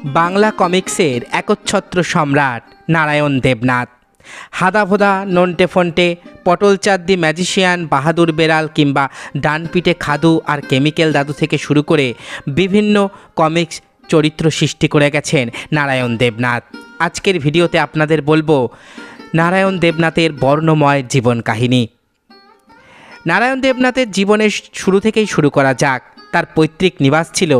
বাংলা কমিক্সের একচ্ছত্র সম্রাট নারায়ণ দেবনাথ। হাদাভোদা, নন্টে ফন্টে, পটল চাঁদ দি ম্যাজিশিয়ান, বাহাদুর বেড়াল কিংবা ডানপিটে খাদু আর কেমিক্যাল দাদু থেকে শুরু করে বিভিন্ন কমিক্স চরিত্র সৃষ্টি করে গেছেন নারায়ণ দেবনাথ। আজকের ভিডিওতে আপনাদের বলবো নারায়ণ দেবনাথের বর্ণময় জীবন কাহিনী। নারায়ণ দেবনাথের জীবনের শুরু থেকেই শুরু করা যাক। তার পৈতৃক নিবাস ছিল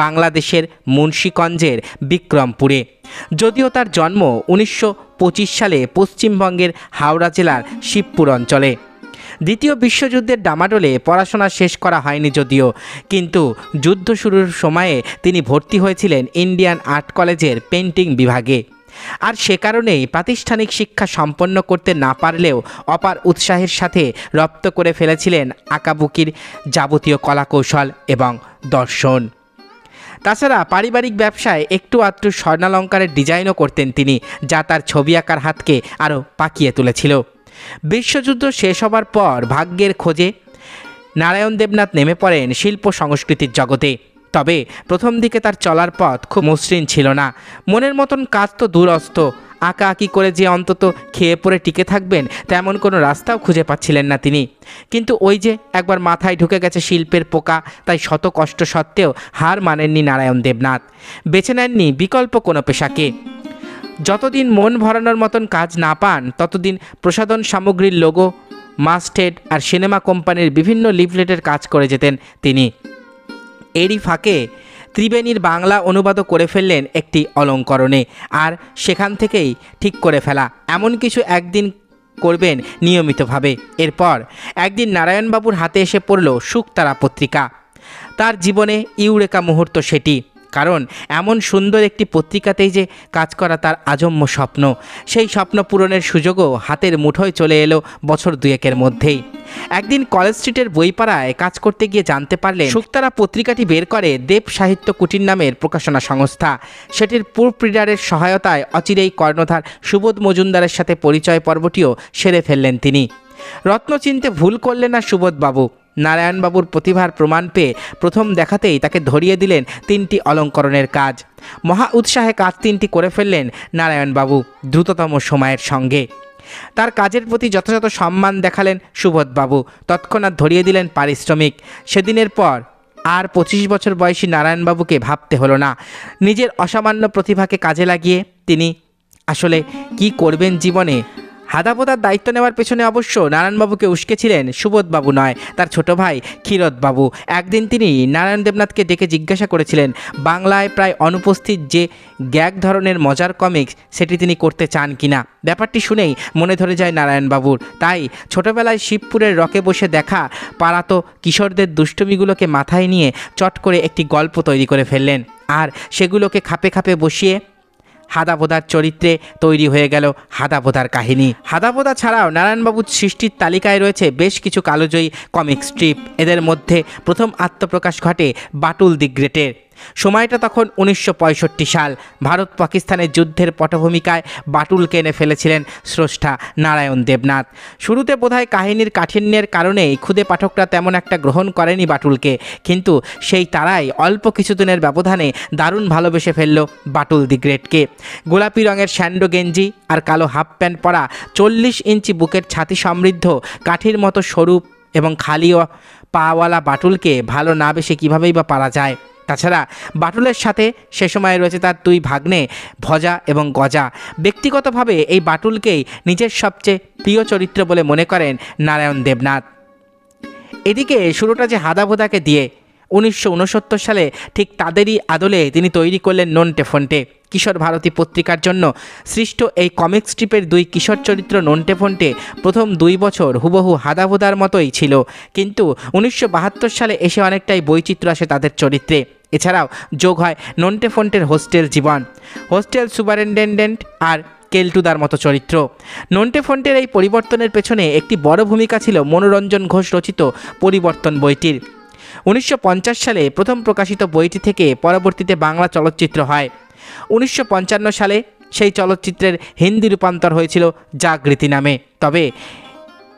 বাংলাদেশের মুন্সিগঞ্জের বিক্রমপুরে। যদিও তার জন্ম 1925 সালে পশ্চিমবঙ্গের হাওড়া জেলার শিবপুর অঞ্চলে। দ্বিতীয় বিশ্বযুদ্ধের ডামাডোলে পড়াশোনা শেষ করা হয়নি যদিও, কিন্তু যুদ্ধ শুরুর সময়ে তিনি ভর্তি হয়েছিলেন ইন্ডিয়ান আর্ট কলেজের পেন্টিং বিভাগে। আর সে কারণেই প্রাতিষ্ঠানিক শিক্ষা সম্পন্ন করতে না পারলেও অপার উৎসাহের সাথে রপ্ত করে ফেলেছিলেন আঁকাবুকির যাবতীয় কলাকৌশল এবং দর্শন। তাছাড়া পারিবারিক ব্যবসায় একটু আধটু স্বর্ণালঙ্কারের ডিজাইনও করতেন তিনি, যা তার ছবি আঁকার হাতকে আরও পাকিয়ে তুলেছিল। বিশ্বযুদ্ধ শেষ হবার পর ভাগ্যের খোঁজে নারায়ণ দেবনাথ নেমে পড়েন শিল্প সংস্কৃতির জগতে। তবে প্রথম দিকে তার চলার পথ খুব মসৃণ ছিল না। মনের মতন কাজ তো দূরস্থ, আঁকাআঁকি করে যে অন্তত খেয়ে পড়ে টিকে থাকবেন তেমন কোনো রাস্তাও খুঁজে পাচ্ছিলেন না তিনি। কিন্তু ওই যে একবার মাথায় ঢুকে গেছে শিল্পের পোকা, তাই শত কষ্ট সত্ত্বেও হার মানেননি নারায়ণ দেবনাথ। বেছে নেননি বিকল্প কোনো পেশাকে। যতদিন মন ভরানোর মতন কাজ না পান ততদিন প্রসাধন সামগ্রীর লোগো, মাস্টেড আর সিনেমা কোম্পানির বিভিন্ন লিফলেটের কাজ করে যেতেন তিনি। এরই ফাঁকে ত্রিবেণীর বাংলা অনুবাদও করে ফেললেন একটি অলঙ্করণে। আর সেখান থেকেই ঠিক করে ফেলা এমন কিছু একদিন করবেন নিয়মিতভাবে। এরপর একদিন নারায়ণবাবুর হাতে এসে পড়ল শুকতারা পত্রিকা। তার জীবনে ইউরেকা মুহূর্ত সেটি, কারণ এমন সুন্দর একটি পত্রিকাতেই যে কাজ করা তার আজন্ম স্বপ্ন। সেই স্বপ্ন পূরণের সুযোগও হাতের মুঠোয় চলে এলো বছর দুয়েকের মধ্যেই। একদিন কলেজ স্ট্রিটের বইপাড়ায় কাজ করতে গিয়ে জানতে পারলেন শুকতারা পত্রিকাটি বের করে দেব সাহিত্য কুটির নামের প্রকাশনা সংস্থা। সেটির প্রুফ রিডারের সহায়তায় অচিরেই কর্ণধার সুবোধ মজুমদারের সাথে পরিচয় পর্বটিও সেরে ফেললেন তিনি। রত্ন চিনতে ভুল করলেন না সুবোধবাবু। নারায়ণবাবুর প্রতিভার প্রমাণ পেয়ে প্রথম দেখাতেই তাকে ধরিয়ে দিলেন 3টি অলঙ্করণের কাজ। মহা উৎসাহে কাজ 3টি করে ফেললেন নারায়ণবাবু দ্রুততম সময়ের সঙ্গে। তার কাজের প্রতি যথাযথ সম্মান দেখালেন সুবোধবাবু, তৎক্ষণাৎ ধরিয়ে দিলেন পারিশ্রমিক। সেদিনের পর আর 25 বছর বয়সী নারায়ণবাবুকে ভাবতে হলো না। নিজের অসামান্য প্রতিভাকে কাজে লাগিয়ে তিনি আসলে কি করবেন জীবনে। হাদাভোদার দায়িত্ব নেওয়ার পেছনে অবশ্য নারায়ণবাবুকে উস্কেছিলেন সুবোধবাবু নয়, তার ছোট ভাই ক্ষীরোদবাবু। একদিন তিনি নারায়ণ দেবনাথকে ডেকে জিজ্ঞাসা করেছিলেন বাংলায় প্রায় অনুপস্থিত যে গ্যাগ ধরনের মজার কমিক্স সেটি তিনি করতে চান কিনা। ব্যাপারটি শুনেই মনে ধরে যায় নারায়ণবাবুর। তাই ছোটবেলায় শিবপুরের রকে বসে দেখা পাড়াতো কিশোরদের দুষ্টুমিগুলোকে মাথায় নিয়ে চট করে একটি গল্প তৈরি করে ফেললেন। আর সেগুলোকে খাপে খাপে বসিয়ে হাদাভোদার চরিত্রে তৈরি হয়ে গেল হাদাভোদার কাহিনী। হাদাভোদা ছাড়াও নারায়ণবাবুর সৃষ্টির তালিকায় রয়েছে বেশ কিছু কালোজয়ী কমিক স্ট্রিপ। এদের মধ্যে প্রথম আত্মপ্রকাশ ঘটে বাটুল দি গ্রেটের। সময়টা তখন 1965 সাল। ভারত পাকিস্তানের যুদ্ধের পটভূমিকায় বাটুলকে এনে ফেলেছিলেন স্রষ্টা নারায়ণ দেবনাথ। শুরুতে বোধহয় কাহিনীর কাঠিন্যের কারণেই ক্ষুদে পাঠকরা তেমন একটা গ্রহণ করেনি বাটুলকে, কিন্তু সেই তারাই অল্প কিছুদিনের ব্যবধানে দারুণ ভালোবেসে ফেলল বাটুল দি গ্রেটকে। গোলাপি রঙের স্যান্ডো গেঞ্জি আর কালো হাফ প্যান্ট পরা, 40 ইঞ্চি বুকের ছাতি সমৃদ্ধ, কাঠির মতো সরু এবং খালি পাওয়ালা বাটুলকে ভালো না বেশে কীভাবেই বা পারা যায়। তাছাড়া বাটুলের সাথে সে সময় রয়েছে তার 2 ভাগ্নে ভজা এবং গজা। ব্যক্তিগতভাবে এই বাটুলকেই নিজের সবচেয়ে প্রিয় চরিত্র বলে মনে করেন নারায়ণ দেবনাথ। এদিকে শুরুটা যে হাদাভোদাকে দিয়ে। 1969 সালে ঠিক তাদেরই আদলে তিনি তৈরি করলেন নন্টে ফন্টে। কিশোর ভারতী পত্রিকার জন্য সৃষ্ট এই কমিক স্ট্রিপের 2 কিশোর চরিত্র নন্টে ফন্টে প্রথম 2 বছর হুবহু হাদাভোদার মতোই ছিল, কিন্তু 1972 সালে এসে অনেকটাই বৈচিত্র্য আসে তাদের চরিত্রে। এছাড়াও যোগ হয় নন্টে ফন্টের হোস্টেল জীবন, হোস্টেল সুপারিনটেনডেন্ট আর কেলটুদার মতো চরিত্র। নন্টে ফন্টের এই পরিবর্তনের পেছনে একটি বড় ভূমিকা ছিল মনোরঞ্জন ঘোষ রচিত পরিবর্তন বইটির। 1950 সালে প্রথম প্রকাশিত বইটি থেকে পরবর্তীতে বাংলা চলচ্চিত্র হয়। 1955 সালে সেই চলচ্চিত্রের হিন্দি রূপান্তর হয়েছিল জাগৃতি নামে। তবে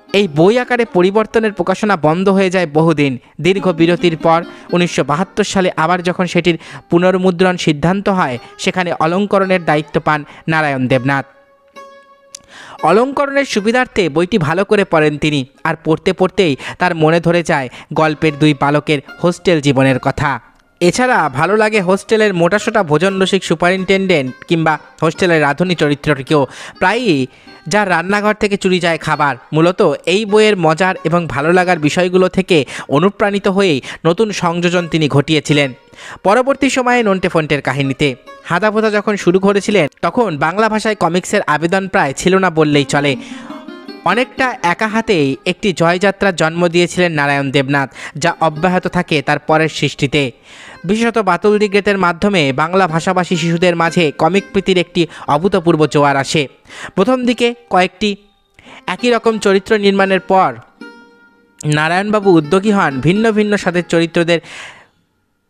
এই বই আকারে পরিবর্তনের প্রকাশনা বন্ধ হয়ে যায় বহুদিন। দীর্ঘ বিরতির পর 1972 সালে আবার যখন সেটির পুনর্মুদ্রণ সিদ্ধান্ত হয়, সেখানে অলঙ্করণের দায়িত্ব পান নারায়ণ দেবনাথ। অলঙ্করণের সুবিধার্থে বইটি ভালো করে পড়েন তিনি, আর পড়তে পড়তেই তার মনে ধরে যায় গল্পের দুই বালকের হোস্টেল জীবনের কথা। এছাড়া ভালো লাগে হোস্টেলের মোটাসোটা ভোজনরসিক সুপারিনটেন্ডেন্ট কিংবা হোস্টেলের রাঁধুনি চরিত্রটিকেও, প্রায়ই যার রান্নাঘর থেকে চুরি যায় খাবার। মূলত এই বইয়ের মজার এবং ভালো লাগার বিষয়গুলো থেকে অনুপ্রাণিত হয়েই নতুন সংযোজন তিনি ঘটিয়েছিলেন। পরবর্তী সময়ে নন্টে ফন্টের কাহিনীতে হাদাভোদা যখন শুরু করেছিলেন, তখন বাংলা ভাষায় কমিক্সের আবেদন প্রায় ছিল না বললেই চলে। অনেকটা একা হাতেই একটি জয়যাত্রার জন্ম দিয়েছিলেন নারায়ণ দেবনাথ, যা অব্যাহত থাকে তার পরের সৃষ্টিতে। বিশেষত বাতুল দি গ্রেটের মাধ্যমে বাংলা ভাষাভাষী শিশুদের মাঝে কমিক প্রীতির একটি অভূতপূর্ব জোয়ার আসে। প্রথম দিকে কয়েকটি একই রকম চরিত্র নির্মাণের পর নারায়ণবাবু উদ্যোগী হন ভিন্ন ভিন্ন স্বাদের চরিত্রদের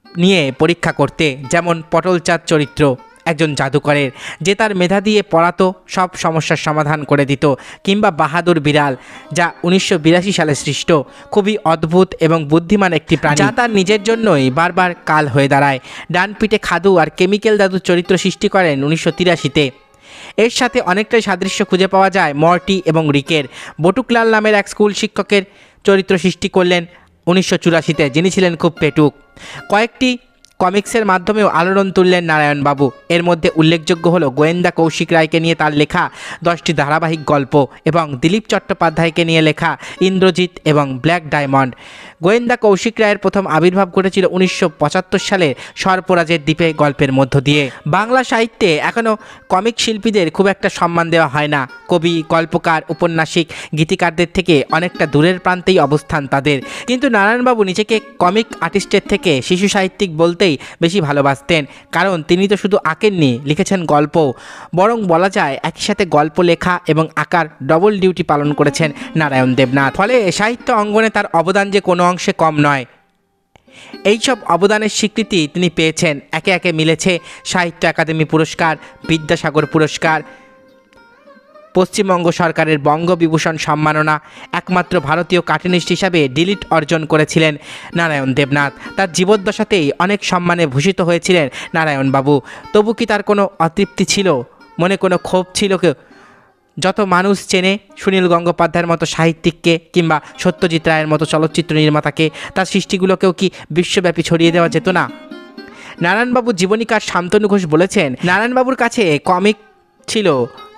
নিয়ে পরীক্ষা করতে। যেমন পটলচাঁদ চরিত্র, একজন জাদুকরের যে তার মেধা দিয়ে পড়াতো, সব সমস্যার সমাধান করে দিত, কিংবা বাহাদুর বিড়াল, যা 1982 সালে সৃষ্ট, খুবই অদ্ভুত এবং বুদ্ধিমান একটি প্রাণী, যা তার নিজের জন্যই বারবার কাল হয়ে দাঁড়ায়। ডানপিটে খাদু আর কেমিক্যাল দাদুর চরিত্র সৃষ্টি করেন 1983-তে। এর সাথে অনেকটাই সাদৃশ্য খুঁজে পাওয়া যায় মর্টি এবং রিকের। বটুকলাল নামের এক স্কুল শিক্ষকের চরিত্র সৃষ্টি করলেন 1984-তে, যিনি ছিলেন খুব পেটুক। কয়েকটি কমিক্সের মাধ্যমেও আলোড়ন তুললেন নারায়ণবাবু। এর মধ্যে উল্লেখযোগ্য হলো গোয়েন্দা কৌশিক রায়কে নিয়ে তার লেখা 10টি ধারাবাহিক গল্প এবং দিলীপ চট্টোপাধ্যায়কে নিয়ে লেখা ইন্দ্রজিৎ এবং ব্ল্যাক ডায়মন্ড। গোয়েন্দা কৌশিক রায়ের প্রথম আবির্ভাব ঘটেছিল 1975 সালে সরপরাজের দ্বীপে গল্পের মধ্য দিয়ে। বাংলা সাহিত্যে এখনও কমিক শিল্পীদের খুব একটা সম্মান দেওয়া হয় না। কবি, গল্পকার, উপন্যাসিক, গীতিকারদের থেকে অনেকটা দূরের প্রান্তেই অবস্থান তাদের। কিন্তু নারায়ণবাবু নিজেকে কমিক আর্টিস্টের থেকে শিশু সাহিত্যিক বলতেই বেশি ভালোবাসতেন, কারণ তিনি তো শুধু আঁকেননি, লিখেছেন গল্পও। বরং বলা যায় একই সাথে গল্প লেখা এবং আঁকার ডবল ডিউটি পালন করেছেন নারায়ণ দেবনাথ। ফলে সাহিত্য অঙ্গনে তার অবদান যে কোনো অংশে কম নয়। এইসব অবদানের স্বীকৃতি তিনি পেয়েছেন। একে একে মিলেছে সাহিত্য একাডেমি পুরস্কার, বিদ্যাসাগর পুরস্কার, পশ্চিমবঙ্গ সরকারের বঙ্গবিভূষণ সম্মাননা। একমাত্র ভারতীয় কার্টুনিস্ট হিসাবে ডিলিট অর্জন করেছিলেন নারায়ণ দেবনাথ। তার জীবদ্দশাতেই অনেক সম্মানে ভূষিত হয়েছিলেন নারায়ণবাবু। তবু কি তার কোনো অতৃপ্তি ছিল, মনে কোনো ক্ষোভ ছিল? যত মানুষ চেনে সুনীল গঙ্গোপাধ্যায়ের মতো সাহিত্যিককে কিংবা সত্যজিৎ রায়ের মতো চলচ্চিত্র নির্মাতাকে, তার সৃষ্টিগুলোকেও কি বিশ্বব্যাপী ছড়িয়ে দেওয়া যেত না? নারায়ণবাবু জীবনীকার শান্তনু ঘোষ বলেছেন, নারায়ণবাবুর কাছে কমিক ছিল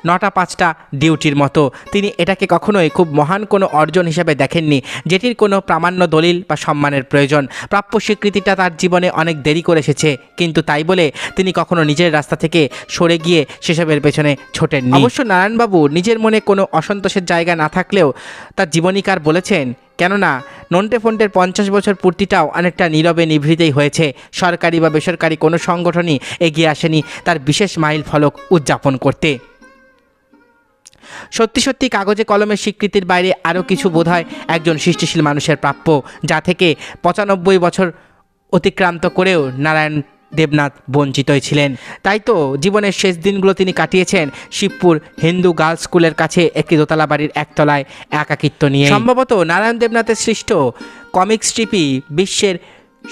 9টা 5টা ডিউটির মতো। তিনি এটাকে কখনোই খুব মহান কোনো অর্জন হিসাবে দেখেননি, যেটির কোনো প্রামাণ্য দলিল বা সম্মানের প্রয়োজন। প্রাপ্য স্বীকৃতিটা তার জীবনে অনেক দেরি করে এসেছে, কিন্তু তাই বলে তিনি কখনো নিজের রাস্তা থেকে সরে গিয়ে সেসবের পেছনে ছোটেননি। অবশ্য নারায়ণবাবু নিজের মনে কোনো অসন্তোষের জায়গা না থাকলেও তার জীবনীকার বলেছেন, কেননা নন্টে ফন্টের 50 বছর পূর্তিটাও অনেকটা নীরবে নিভৃতেই হয়েছে। সরকারি বা বেসরকারি কোনো সংগঠনই এগিয়ে আসেনি তার বিশেষ মাইল ফলক উদযাপন করতে। সত্যি সত্যি কাগজে কলমের স্বীকৃতির বাইরে আরও কিছু বোধহয় একজন সৃষ্টিশীল মানুষের প্রাপ্য, যা থেকে 95 বছর অতিক্রান্ত করেও নারায়ণ দেবনাথ বঞ্চিতই ছিলেন। তাই তো জীবনের শেষ দিনগুলো তিনি কাটিয়েছেন শিবপুর হিন্দু গার্লস স্কুলের কাছে একটি দোতলা বাড়ির একতলায় একাকিত্ব নিয়ে। সম্ভবত নারায়ণ দেবনাথের সৃষ্ট কমিক স্ট্রিপই বিশ্বের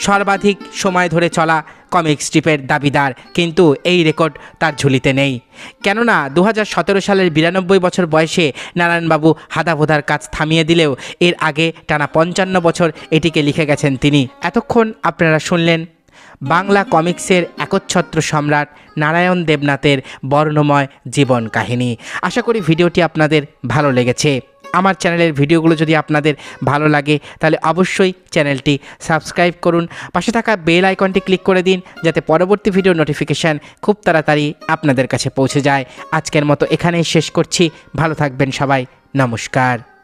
সর্বাধিক সময় ধরে চলা কমিক স্ট্রিপের দাবিদার, কিন্তু এই রেকর্ড তার ঝুলিতে নেই। কেননা 2017 সালের 92 বছর বয়সে নারায়ণবাবু হাদাভোদার কাজ থামিয়ে দিলেও এর আগে টানা 55 বছর এটিকে লিখে গেছেন তিনি। এতক্ষণ আপনারা শুনলেন বাংলা কমিক্সের একচ্ছত্র সম্রাট নারায়ণ দেবনাথের বর্ণময় জীবন কাহিনী। আশা করি ভিডিওটি আপনাদের ভালো লেগেছে। আমার চ্যানেলের ভিডিওগুলো যদি আপনাদের ভালো লাগে তাহলে অবশ্যই চ্যানেলটি সাবস্ক্রাইব করুন, পাশে থাকা বেল আইকনটি ক্লিক করে দিন যাতে পরবর্তী ভিডিও নোটিফিকেশান খুব তাড়াতাড়ি আপনাদের কাছে পৌঁছে যায়। আজকের মতো এখানেই শেষ করছি। ভালো থাকবেন সবাই। নমস্কার।